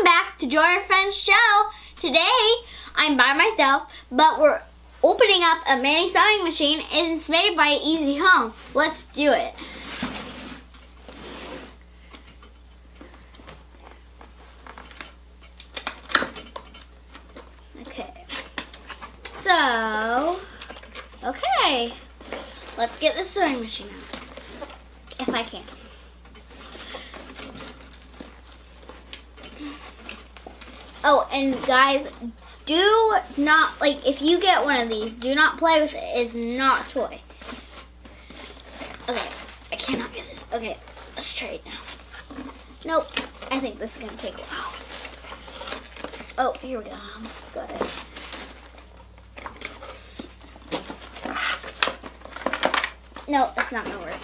back to Join Our Friends show. Today, I'm by myself, but we're opening up a mini sewing machine and it's made by Easy Home. Let's do it. Okay, let's get the sewing machine out, if I can. Oh, and guys, do not, if you get one of these, do not play with it. It's not a toy. Okay, I cannot get this. Okay, let's try it now. Nope, I think this is going to take a while. Oh, here we go. Let's go ahead. No, it's not gonna work.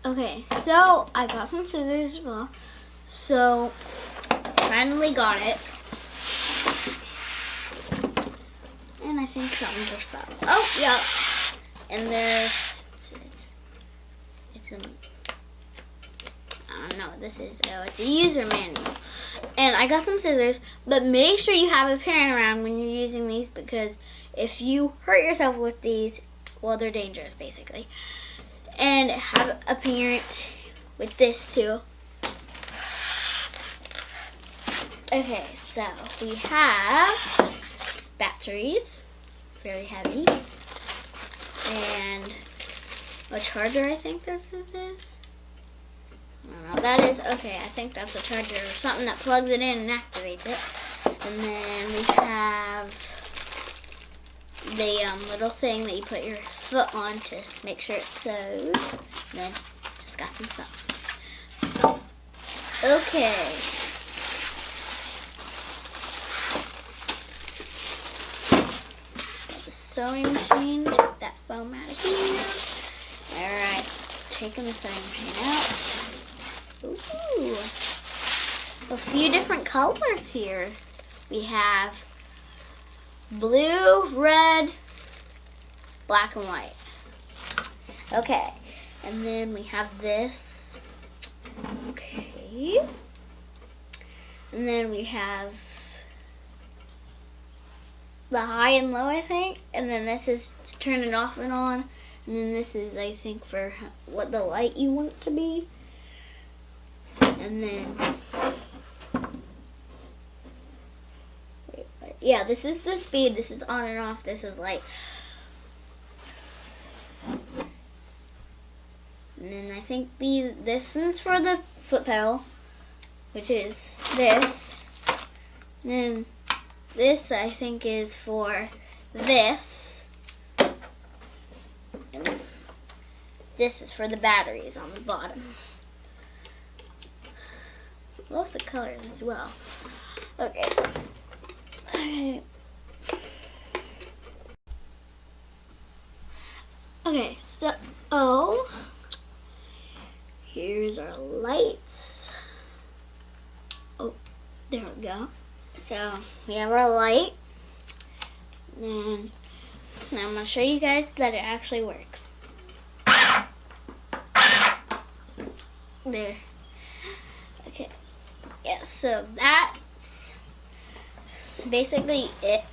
Okay, so I got some scissors as well. So finally got it. And I think something just fell. Oh, yeah. And there's it's I don't know what this is. Oh, it's a user manual. And I got some scissors, but make sure you have a parent around when you're using these, because if you hurt yourself with these, well, they're dangerous basically. And have a parent with this too. Okay, so we have batteries, very heavy, and a charger, I think this is. I don't know what that is. Okay, I think that's a charger or something that plugs it in and activates it. And then we have the little thing that you put your foot on to make sure it sews. And then just got some stuff. Okay. Got the sewing machine. Take that foam out of here. Alright, taking the sewing machine out. Ooh, a few different colors here. We have blue, red, black, and white. Okay, and then we have this. Okay, and then we have the high and low, I think. And then this is to turn it off and on. And then this is, I think, for what the light you want it to be. And then, yeah, this is the speed. This is on and off. This is light. And then I think this is for the foot pedal, which is this. And then this, I think, is for this. And this is for the batteries on the bottom. Love the colors as well. Okay. Okay, so here's our lights. Oh, there we go. So we have our light. And now I'm gonna show you guys that it actually works. There. Okay. Yeah, so that's basically it.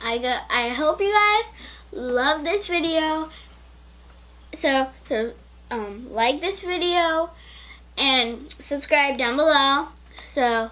I hope you guys love this video. So like this video and subscribe down below. So